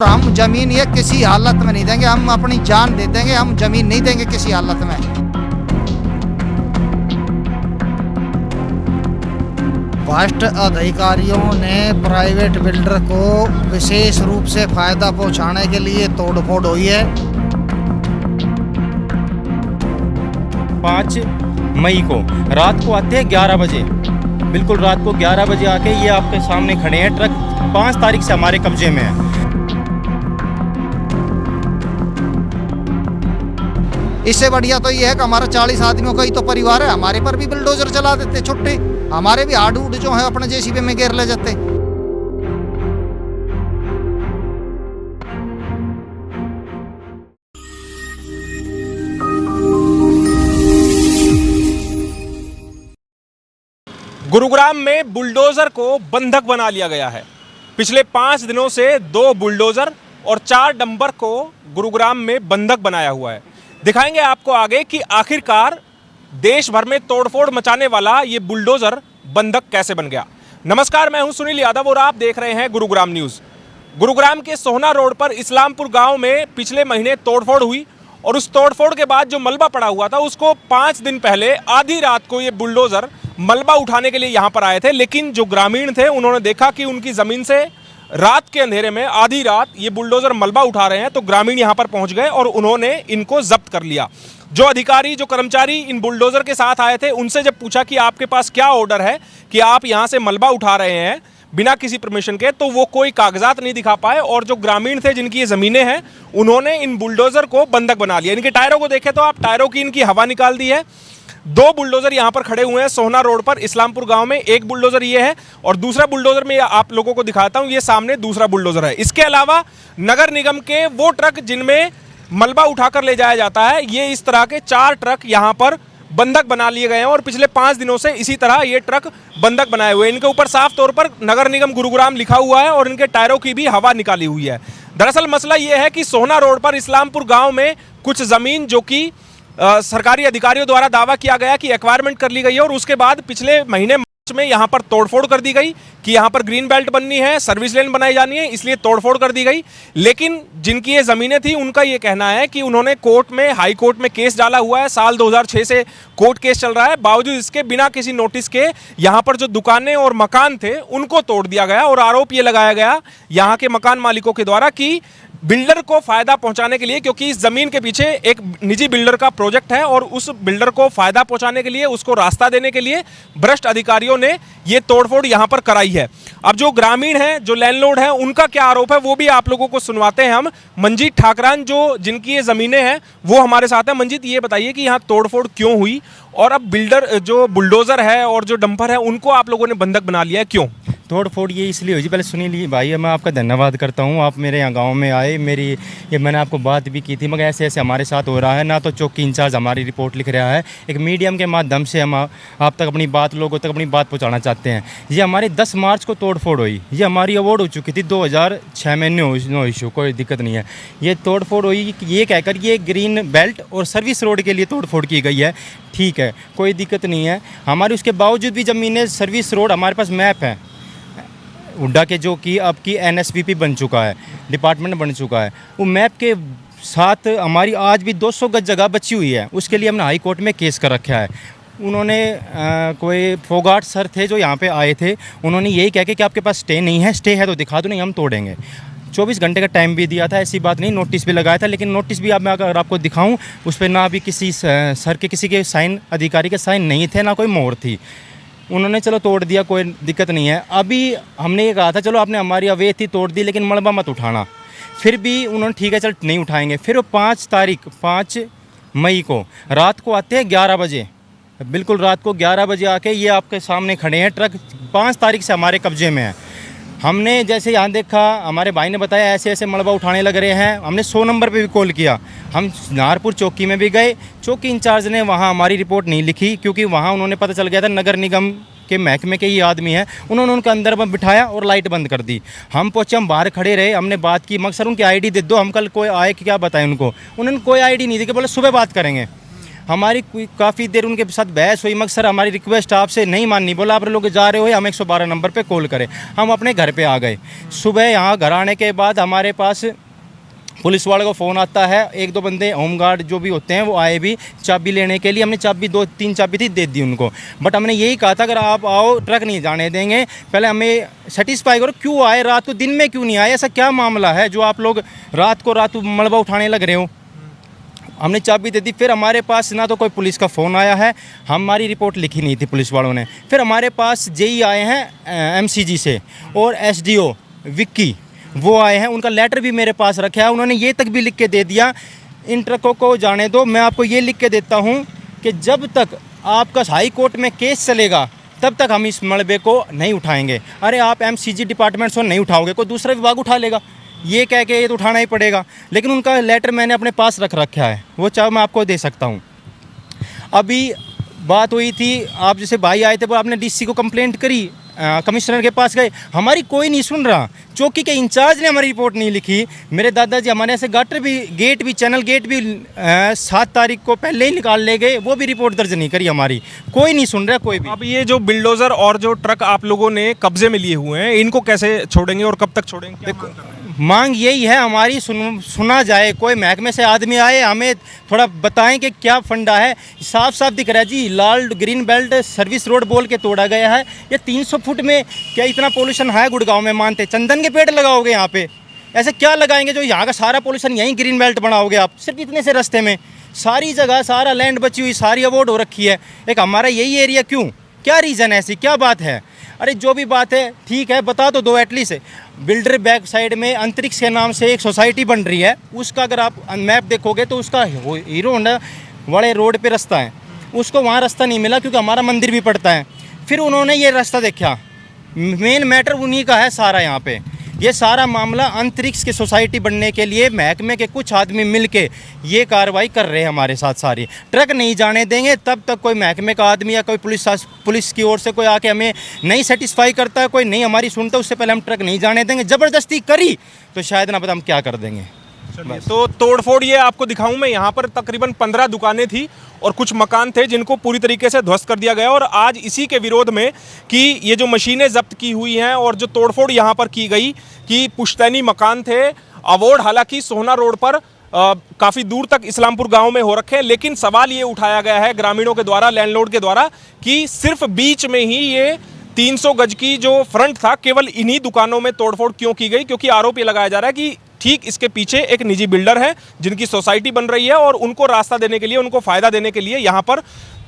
हम जमीन ये किसी हालत में नहीं देंगे, हम अपनी जान दे देंगे, हम जमीन नहीं देंगे किसी हालत में। भ्रष्ट अधिकारियों ने प्राइवेट बिल्डर को विशेष रूप से फायदा पहुंचाने के लिए तोड़फोड़ हुई है। 5 मई को रात को आते हैं 11 बजे, बिल्कुल रात को 11 बजे आके ये आपके सामने खड़े हैं। ट्रक 5 तारीख से हमारे कब्जे में है। इससे बढ़िया तो ये है कि हमारा 40 आदमियों का ही तो परिवार है, हमारे पर भी बुलडोजर चला देते छुट्टी, हमारे भी हाड उड जो है अपने जेसीबी में घेर ले जाते। गुरुग्राम में बुलडोजर को बंधक बना लिया गया है। पिछले 5 दिनों से 2 बुलडोजर और 4 डंपर को गुरुग्राम में बंधक बनाया हुआ है। दिखाएंगे आपको आगे कि आखिरकार देश भर में तोड़फोड़ मचाने वाला ये बुलडोजर बंधक कैसे बन गया। नमस्कार, मैं हूं सुनील यादव और आप देख रहे हैं गुरुग्राम न्यूज़। गुरुग्राम के सोहना रोड पर इस्लामपुर गांव में पिछले महीने तोड़फोड़ हुई और उस तोड़फोड़ के बाद जो मलबा पड़ा हुआ था उसको 5 दिन पहले आधी रात को ये बुलडोजर मलबा उठाने के लिए यहाँ पर आए थे। लेकिन जो ग्रामीण थे उन्होंने देखा कि उनकी ज़मीन से रात के अंधेरे में आधी रात ये बुलडोजर मलबा उठा रहे हैं, तो ग्रामीण यहाँ पर पहुँच गए और उन्होंने इनको जब्त कर लिया। जो अधिकारी, जो कर्मचारी इन बुलडोजर के साथ आए थे, उनसे जब पूछा कि आपके पास क्या ऑर्डर है कि आप यहाँ से मलबा उठा रहे हैं बिना किसी परमिशन के, तो वो कोई कागजात नहीं दिखा पाए। और जो ग्रामीण थे जिनकी ये ज़मीनें हैं, उन्होंने इन बुलडोजर को बंधक बना लिया। इनके टायरों को देखें तो आप, टायरों की इनकी हवा निकाल दी है। 2 बुलडोजर यहाँ पर खड़े हुए हैं सोहना रोड पर इस्लामपुर गांव में। एक बुलडोजर ये है और दूसरा बुलडोजर में आप लोगों को दिखाता हूँ, ये सामने दूसरा बुलडोजर है। इसके अलावा नगर निगम के वो ट्रक जिनमें मलबा उठाकर ले जाया जाता है, ये इस तरह के 4 ट्रक यहाँ पर बंधक बना लिए गए हैं और पिछले 5 दिनों से इसी तरह ये ट्रक बंधक बनाए हुए हैं। इनके ऊपर साफ तौर पर नगर निगम गुरुग्राम लिखा हुआ है और इनके टायरों की भी हवा निकाली हुई है। दरअसल मसला ये है कि सोहना रोड पर इस्लामपुर गाँव में कुछ ज़मीन जो कि सरकारी अधिकारियों द्वारा दावा किया गया कि एक्वायरमेंट कर ली गई है और उसके बाद पिछले महीने मार्च में यहाँ पर तोड़फोड़ कर दी गई कि यहाँ पर ग्रीन बेल्ट बननी है, सर्विस लेन बनाई जानी है, इसलिए तोड़फोड़ कर दी गई। लेकिन जिनकी ये ज़मीनें थी उनका ये कहना है कि उन्होंने कोर्ट में, हाई कोर्ट में केस डाला हुआ है। साल 2006 से कोर्ट केस चल रहा है, बावजूद इसके बिना किसी नोटिस के यहाँ पर जो दुकानें और मकान थे उनको तोड़ दिया गया। और आरोप ये लगाया गया यहाँ के मकान मालिकों के द्वारा कि बिल्डर को फायदा पहुंचाने के लिए, क्योंकि इस जमीन के पीछे एक निजी बिल्डर का प्रोजेक्ट है और उस बिल्डर को फायदा पहुंचाने के लिए, उसको रास्ता देने के लिए भ्रष्ट अधिकारियों ने ये तोड़फोड़ यहां पर कराई है। अब जो ग्रामीण हैं, जो लैंडलॉर्ड हैं, उनका क्या आरोप है वो भी आप लोगों को सुनवाते हैं हम। मंजीत ठाकरान, जो जिनकी ये जमीनें हैं, वो हमारे साथ है। मंजीत, ये बताइए कि यहाँ तोड़फोड़ क्यों हुई और अब बिल्डर, जो बुलडोजर है और जो डंपर है, उनको आप लोगों ने बंधक बना लिया है, क्यों? तोड़फोड़ ये इसलिए हुई जी, पहले सुनील भाई, मैं आपका धन्यवाद करता हूँ, आप मेरे यहाँ गांव में आए। ये मैंने आपको बात भी की थी, मगर ऐसे ऐसे हमारे साथ हो रहा है ना। तो चौकी इंचार्ज हमारी रिपोर्ट लिख रहा है, एक मीडियम के माध्यम से हम आप तक अपनी बात, लोगों तक अपनी बात पहुँचाना चाहते हैं। ये हमारी 10 मार्च को तोड़फोड़ हुई, ये हमारी अवार्ड हो चुकी थी 2006 में, नो इशू, कोई दिक्कत नहीं है। ये तोड़फोड़ हुई ये कहकर ये ग्रीन बेल्ट और सर्विस रोड के लिए तोड़फोड़ की गई है, ठीक है, कोई दिक्कत नहीं है हमारी। उसके बावजूद भी ज़मीनें, सर्विस रोड, हमारे पास मैप है हुड्डा के, जो कि अब की NSPP बन चुका है, डिपार्टमेंट बन चुका है। वो मैप के साथ हमारी आज भी 200 गज जगह बची हुई है। उसके लिए हमने हाई कोर्ट में केस कर रखा है। उन्होंने कोई फोगाट सर थे जो यहाँ पे आए थे, उन्होंने यही कह के कि आपके पास स्टे नहीं है, स्टे है तो दिखा दो, नहीं हम तोड़ेंगे। 24 घंटे का टाइम भी दिया था, ऐसी बात नहीं, नोटिस भी लगाया था। लेकिन नोटिस भी मैं अगर आपको दिखाऊं, उस पर ना भी किसी सर के, किसी के साइन, अधिकारी के साइन नहीं थे, ना कोई मोहर थी। उन्होंने चलो तोड़ दिया, कोई दिक्कत नहीं है। अभी हमने ये कहा था चलो आपने हमारी अवैध थी तोड़ दी, लेकिन मलबा मत उठाना। फिर भी उन्होंने ठीक है चल नहीं उठाएंगे। फिर वो 5 मई को रात को आते हैं 11 बजे, बिल्कुल रात को 11 बजे आके ये आपके सामने खड़े हैं। ट्रक 5 तारीख से हमारे कब्जे में है। हमने जैसे यहाँ देखा, हमारे भाई ने बताया ऐसे ऐसे मलबा उठाने लग रहे हैं। हमने 100 नंबर पे भी कॉल किया, हम नाहरपुर चौकी में भी गए। चौकी इंचार्ज ने वहाँ हमारी रिपोर्ट नहीं लिखी, क्योंकि वहाँ उन्होंने पता चल गया था नगर निगम के महकमे के ही आदमी हैं। उन्होंने उनके अंदर में बिठाया और लाइट बंद कर दी। हम पहुँचे, हम बाहर खड़े रहे, हमने बात की, मगर सर उनकी ID दे दो, हम कल कोई आए कि क्या बताएं उनको। उन्होंने कोई ID नहीं दी, कि बोले सुबह बात करेंगे। हमारी काफ़ी देर उनके साथ बहस हुई, मगर सर हमारी रिक्वेस्ट आपसे नहीं माननी, बोला आप लोग जा रहे हो हम 112 नंबर पे कॉल करें। हम अपने घर पे आ गए। सुबह यहाँ घर आने के बाद हमारे पास पुलिस वाले को फ़ोन आता है, 1-2 बंदे होमगार्ड जो भी होते हैं वो आए भी चाबी लेने के लिए। हमने चाबी 2-3 चाबी थी दे दी उनको, बट हमने यही कहा था अगर आप आओ ट्रक नहीं जाने देंगे, पहले हमें सेटिस्फाई करो क्यों आए, रात को दिन में क्यों नहीं आए, ऐसा क्या मामला है जो आप लोग रात को मलबा उठाने लग रहे हो। हमने चाबी दे दी। फिर हमारे पास ना तो कोई पुलिस का फ़ोन आया है, हमारी रिपोर्ट लिखी नहीं थी पुलिस वालों ने। फिर हमारे पास जेई आए हैं एमसीजी से और एसडीओ विक्की वो आए हैं, उनका लेटर भी मेरे पास रखा है। उन्होंने ये तक भी लिख के दे दिया इन ट्रकों को जाने दो, मैं आपको ये लिख के देता हूँ कि जब तक आपका हाई कोर्ट में केस चलेगा तब तक हम इस मलबे को नहीं उठाएंगे। अरे आप एमसीजी डिपार्टमेंट से नहीं उठाओगे, कोई दूसरा विभाग उठा लेगा, ये कह के ये तो उठाना ही पड़ेगा। लेकिन उनका लेटर मैंने अपने पास रख रखा है, वो चाहे मैं आपको दे सकता हूँ। अभी बात हुई थी, आप जैसे भाई आए थे वो आपने डीसी को कंप्लेंट करी, कमिश्नर के पास गए, हमारी कोई नहीं सुन रहा। चौकी के इंचार्ज ने हमारी रिपोर्ट नहीं लिखी। मेरे दादाजी हमारे ऐसे गेट भी चैनल गेट भी 7 तारीख को पहले ही निकाल ले गए, वो भी रिपोर्ट दर्ज नहीं करी हमारी, कोई नहीं सुन रहा कोई भी। अब ये जो बिल्डोजर और जो ट्रक आप लोगों ने कब्जे में लिए हुए हैं, इनको कैसे छोड़ेंगे और कब तक छोड़ेंगे? देखो मांग यही है हमारी, सुना जाए, कोई महकमे से आदमी आए, हमें थोड़ा बताएं कि क्या फंडा है। साफ साफ दिख रहा है जी, लाल ग्रीन बेल्ट सर्विस रोड बोल के तोड़ा गया है। ये 300 फुट में क्या इतना पोल्यूशन है गुड़गांव में? मानते चंदन के पेड़ लगाओगे यहाँ पे, ऐसे क्या लगाएंगे जो यहाँ का सारा पोल्यूशन यहीं ग्रीन बेल्ट बनाओगे आप? सिर्फ इतने से रास्ते में सारी जगह सारा लैंड बची हुई सारी अवॉर्ड हो रखी है, एक हमारा यही एरिया क्यों? क्या रीज़न है, ऐसी क्या बात है? अरे जो भी बात है ठीक है, बता तो दो एटलीस्ट। बिल्डर बैक साइड में अंतरिक्ष के नाम से एक सोसाइटी बन रही है, उसका अगर आप मैप देखोगे तो उसका हीरो होंडा वाले रोड पे रास्ता है, उसको वहाँ रास्ता नहीं मिला क्योंकि हमारा मंदिर भी पड़ता है। फिर उन्होंने ये रास्ता देखा, मेन मैटर उन्हीं का है सारा। यहाँ पे ये सारा मामला अंतरिक्ष की सोसाइटी बनने के लिए महकमे के कुछ आदमी मिलके ये कार्रवाई कर रहे हैं हमारे साथ सारी। ट्रक नहीं जाने देंगे तब तक कोई महकमे का आदमी या कोई पुलिस की ओर से कोई आके हमें नहीं सेटिस्फाई करता है, कोई नहीं हमारी सुनता, उससे पहले हम ट्रक नहीं जाने देंगे। ज़बरदस्ती करी तो शायद ना पता हम क्या कर देंगे। तो तोड़फोड़ ये आपको दिखाऊं मैं, यहाँ पर तकरीबन 15 दुकानें थी और कुछ मकान थे जिनको पूरी तरीके से ध्वस्त कर दिया गया। और आज इसी के विरोध में कि ये जो मशीनें जब्त की हुई हैं और जो तोड़फोड़ यहाँ पर की गई कि पुश्तैनी मकान थे, अवॉर्ड हालांकि सोहना रोड पर काफ़ी दूर तक इस्लामपुर गांव में हो रखे हैं, लेकिन सवाल ये उठाया गया है ग्रामीणों के द्वारा, लैंडलॉर्ड के द्वारा, कि सिर्फ बीच में ही ये 300 गज की जो फ्रंट था केवल इन्हीं दुकानों में तोड़फोड़ क्यों की गई? क्योंकि आरोप ये लगाया जा रहा है कि ठीक इसके पीछे एक निजी बिल्डर है जिनकी सोसाइटी बन रही है और उनको रास्ता देने के लिए, उनको फायदा देने के लिए यहाँ पर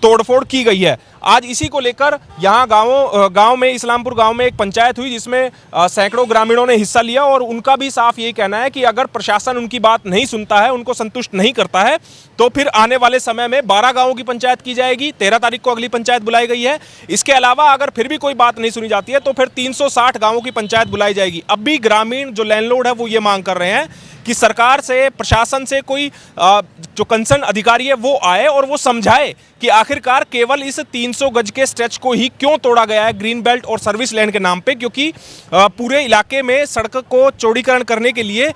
तोड़फोड़ की गई है। आज इसी को लेकर यहाँ गांव में, इस्लामपुर गांव में एक पंचायत हुई जिसमें सैकड़ों ग्रामीणों ने हिस्सा लिया और उनका भी साफ यही कहना है कि अगर प्रशासन उनकी बात नहीं सुनता है, उनको संतुष्ट नहीं करता है, तो फिर आने वाले समय में 12 गांवों की पंचायत की जाएगी। 13 तारीख को अगली पंचायत बुलाई गई है। इसके अलावा अगर फिर भी कोई बात नहीं सुनी जाती है तो फिर 360 गाँवों की पंचायत बुलाई जाएगी। अब भी ग्रामीण जो लैंडलॉर्ड है वो ये मांग कर रहे हैं कि सरकार से, प्रशासन से कोई जो कंसर्न अधिकारी है वो आए और वो समझाए कि आखिरकार केवल इस 300 गज के स्ट्रेच को ही क्यों तोड़ा गया है ग्रीन बेल्ट और सर्विस लैंड के नाम पे। क्योंकि पूरे इलाके में सड़क को चौड़ीकरण करने के लिए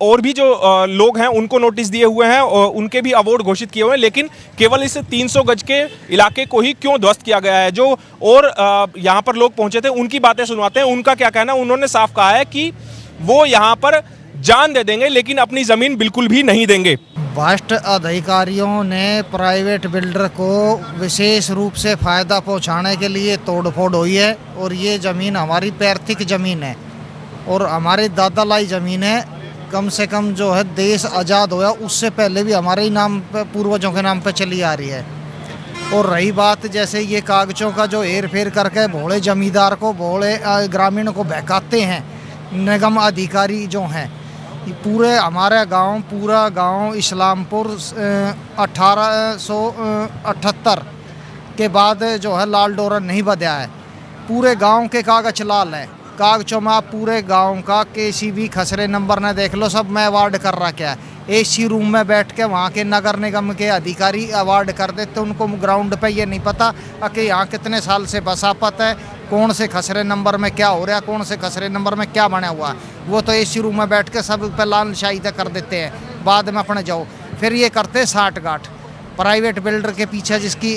और भी जो लोग हैं उनको नोटिस दिए हुए हैं और उनके भी अवार्ड घोषित किए हुए हैं, लेकिन केवल इस 300 गज के इलाके को ही क्यों ध्वस्त किया गया है। जो और यहाँ पर लोग पहुंचे थे उनकी बातें सुनवाते हैं। उनका क्या कहना, उन्होंने साफ कहा है कि वो यहाँ पर जान दे देंगे लेकिन अपनी जमीन बिल्कुल भी नहीं देंगे। भ्रष्ट अधिकारियों ने प्राइवेट बिल्डर को विशेष रूप से फायदा पहुंचाने के लिए तोड़फोड़ हुई है और ये ज़मीन हमारी पैतृक ज़मीन है और हमारे दादा लाई ज़मीन है। कम से कम जो है देश आज़ाद हुआ उससे पहले भी हमारे ही नाम पे, पूर्वजों के नाम पे चली आ रही है। और रही बात जैसे ये कागज़ों का जो हेर फेर करके भोले जमींदार को, भोले ग्रामीण को बहकाते हैं निगम अधिकारी जो हैं, पूरे हमारा गांव, पूरा गांव इस्लामपुर 1878 के बाद जो है लाल डोरा नहीं बदया है। पूरे गांव के कागज लाल है। कागजों में आप पूरे गांव का KCB खसरे नंबर न देख लो, सब मैं अवार्ड कर रखा है। AC रूम में बैठ के वहाँ के नगर निगम के अधिकारी अवार्ड कर देते, उनको ग्राउंड पे ये नहीं पता कि यहाँ कितने साल से बसापत है, कौन से खसरे नंबर में क्या हो रहा है, कौन से खसरे नंबर में क्या बना हुआ है। वो तो AC रूम में बैठ के सब पे लाल शाही कर देते हैं, बाद में अपने जाओ। फिर ये करते 60 गांठ प्राइवेट बिल्डर के पीछे जिसकी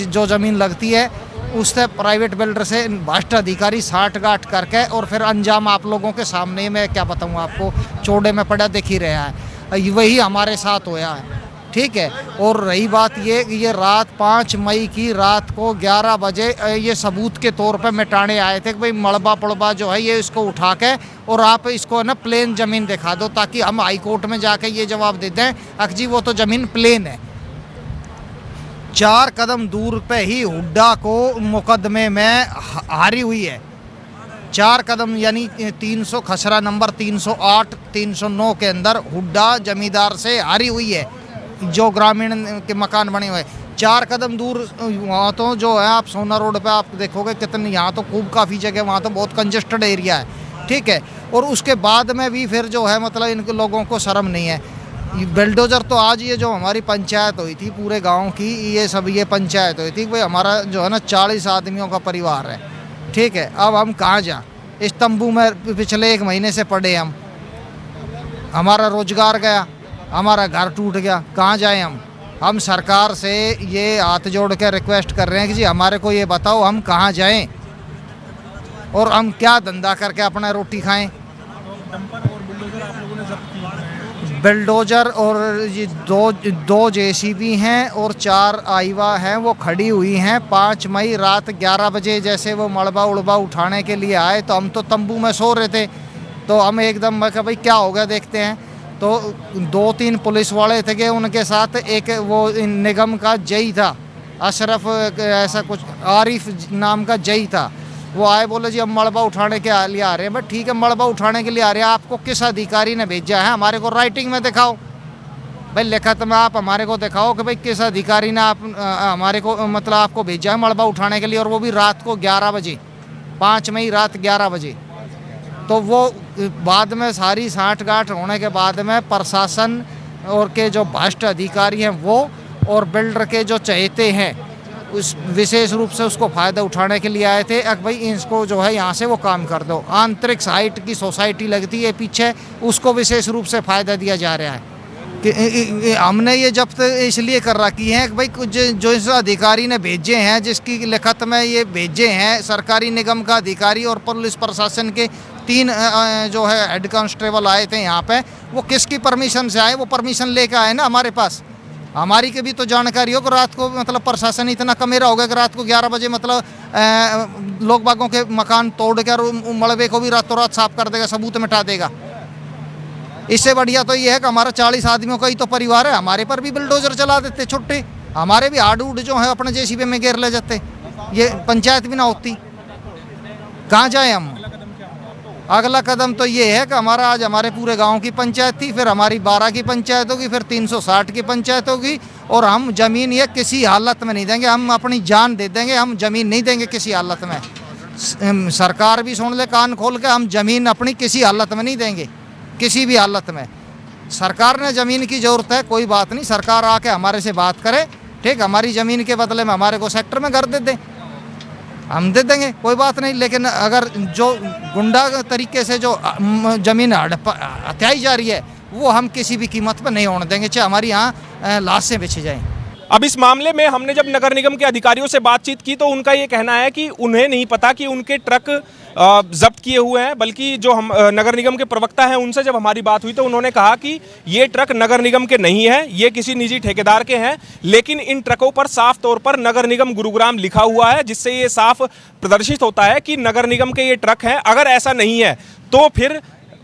जो ज़मीन लगती है उससे प्राइवेट बिल्डर से भ्रष्ट अधिकारी साठ-गांठ करके और फिर अंजाम आप लोगों के सामने मैं क्या बताऊँ आपको, चौड़े में पड़ा दिख ही रहा है। वही हमारे साथ होया है, ठीक है। और रही बात ये रात 5 मई की रात को 11 बजे ये सबूत के तौर पे मिटाने आए थे कि भाई मलबा पड़बा जो है ये इसको उठा के और आप इसको ना प्लेन ज़मीन दिखा दो, ताकि हम हाई कोर्ट में जाके ये जवाब दे दें अजी वो तो ज़मीन प्लेन है। 4 कदम दूर पे ही हुड्डा को मुकदमे में हारी हुई है। 4 कदम यानी 300 खसरा नंबर 308 309 के अंदर हुड्डा जमींदार से हारी हुई है, जो ग्रामीण के मकान बने हुए। 4 कदम दूर वहाँ तो जो है आप सोना रोड पे आप देखोगे कितनी, यहाँ तो खूब काफ़ी जगह वहाँ तो बहुत कंजेस्टेड एरिया है, ठीक है। और उसके बाद में भी फिर जो है मतलब इनके लोगों को शर्म नहीं है। बिल्डोज़र तो आज ये जो हमारी पंचायत हुई थी पूरे गांव की, ये पंचायत हुई थी भाई हमारा जो है ना 40 आदमियों का परिवार है, ठीक है। अब हम कहाँ जाएं? इस तंबू में पिछले 1 महीने से पड़े हम, हमारा रोजगार गया, हमारा घर टूट गया, कहाँ जाएं हम सरकार से ये हाथ जोड़ के रिक्वेस्ट कर रहे हैं कि जी हमारे को ये बताओ हम कहाँ जाएं और हम क्या धंधा करके अपना रोटी खाएं। बिल्डोज़र और ये दो जेसीबी हैं और 4 आईवा हैं, वो खड़ी हुई हैं। 5 मई रात 11 बजे जैसे वो मलबा उड़बा उठाने के लिए आए तो हम तो तंबू में सो रहे थे, तो हम एकदम मैं कहा भाई क्या हो गया देखते हैं। तो 2-3 पुलिस वाले थे, उनके साथ एक वो निगम का जई था, अशरफ ऐसा कुछ आरिफ नाम का जई था, वो आए बोले जी हम मलबा उठाने के लिए आ रहे हैं। बट ठीक है, मलबा उठाने के लिए आ रहे हैं, आपको किस अधिकारी ने भेजा है हमारे को राइटिंग में दिखाओ भाई, लिखत में आप हमारे को दिखाओ कि भाई किस अधिकारी ने आप हमारे को मतलब आपको भेजा है मलबा उठाने के लिए, और वो भी रात को 11 बजे, 5 मई रात 11 बजे। तो वो बाद में सारी साठ-गांठ होने के बाद में प्रशासन और के जो भ्रष्ट अधिकारी हैं वो और बिल्डर के जो चहेते हैं उस विशेष रूप से उसको फ़ायदा उठाने के लिए आए थे। अब भाई इसको जो है यहाँ से वो काम कर दो। आंतरिक साइट की सोसाइटी लगती है पीछे, उसको विशेष रूप से फ़ायदा दिया जा रहा है कि हमने ये जब्त इसलिए कर रखी है कि भाई कुछ जो इस अधिकारी ने भेजे हैं, जिसकी लिखत में ये भेजे हैं, सरकारी निगम का अधिकारी और पुलिस प्रशासन के 3 जो है हेड कांस्टेबल आए थे यहाँ पे, वो किसकी परमिशन से आए? वो परमिशन लेके आए ना हमारे पास। हमारी के भी तो जानकारी हो कि रात को मतलब प्रशासन इतना कमेरा हो गया कि रात को 11 बजे मतलब लोग बागों के मकान तोड़ कर मलबे को भी रातों रात साफ कर देगा, सबूत मिटा देगा। इससे बढ़िया तो ये है कि हमारा 40 आदमियों का ही तो परिवार है, हमारे पर भी बिल्डोजर चला देते छुट्टी, हमारे भी हार्ड वुड जो है अपने जेसीबी में घेर ले जाते, ये पंचायत भी ना होती। कहाँ जाए हम? अगला कदम तो ये है कि हमारा आज हमारे पूरे गांव की पंचायत थी, फिर हमारी 12 की पंचायत होगी, फिर 360 की पंचायत होगी, और हम ज़मीन ये किसी हालत में नहीं देंगे, हम अपनी जान दे देंगे, हम ज़मीन नहीं देंगे किसी हालत में। सरकार भी सुन ले कान खोल के, हम ज़मीन अपनी किसी हालत में नहीं देंगे, किसी भी हालत में। सरकार ने ज़मीन की ज़रूरत है, कोई बात नहीं, सरकार आके हमारे से बात करे, ठीक, हमारी ज़मीन के बदले में हमारे को सेक्टर में घर दे दें, हम दे देंगे, कोई बात नहीं। लेकिन अगर जो गुंडा तरीके से जो ज़मीन हत्याई जा रही है वो हम किसी भी कीमत पर नहीं होने देंगे, चाहे हमारी यहाँ लाशें बिछ जाएं। अब इस मामले में हमने जब नगर निगम के अधिकारियों से बातचीत की तो उनका ये कहना है कि उन्हें नहीं पता कि उनके ट्रक जब्त किए हुए हैं, बल्कि जो हम नगर निगम के प्रवक्ता हैं उनसे जब हमारी बात हुई तो उन्होंने कहा कि ये ट्रक नगर निगम के नहीं है, ये किसी निजी ठेकेदार के हैं, लेकिन इन ट्रकों पर साफ तौर पर नगर निगम गुरुग्राम लिखा हुआ है, जिससे ये साफ प्रदर्शित होता है कि नगर निगम के ये ट्रक हैं। अगर ऐसा नहीं है तो फिर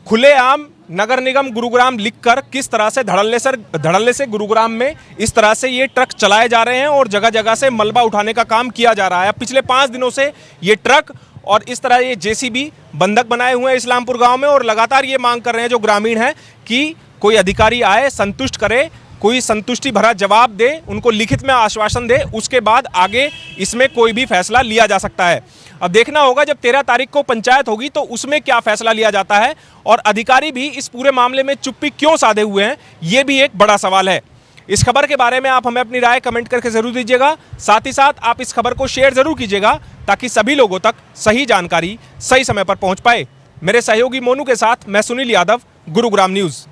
खुलेआम नगर निगम गुरुग्राम लिखकर किस तरह से धड़ल्ले से गुरुग्राम में इस तरह से ये ट्रक चलाए जा रहे हैं और जगह जगह से मलबा उठाने का काम किया जा रहा है। पिछले 5 दिनों से ये ट्रक और इस तरह ये जेसीबी बंधक बनाए हुए हैं इस्लामपुर गांव में, और लगातार ये मांग कर रहे हैं जो ग्रामीण हैं कि कोई अधिकारी आए, संतुष्ट करे, कोई संतुष्टि भरा जवाब दे, उनको लिखित में आश्वासन दे, उसके बाद आगे इसमें कोई भी फैसला लिया जा सकता है। अब देखना होगा जब 13 तारीख को पंचायत होगी तो उसमें क्या फैसला लिया जाता है, और अधिकारी भी इस पूरे मामले में चुप्पी क्यों साधे हुए हैं, ये भी एक बड़ा सवाल है। इस खबर के बारे में आप हमें अपनी राय कमेंट करके जरूर दीजिएगा, साथ ही साथ आप इस खबर को शेयर जरूर कीजिएगा ताकि सभी लोगों तक सही जानकारी सही समय पर पहुंच पाए। मेरे सहयोगी मोनू के साथ मैं सुनील यादव, गुरुग्राम न्यूज़।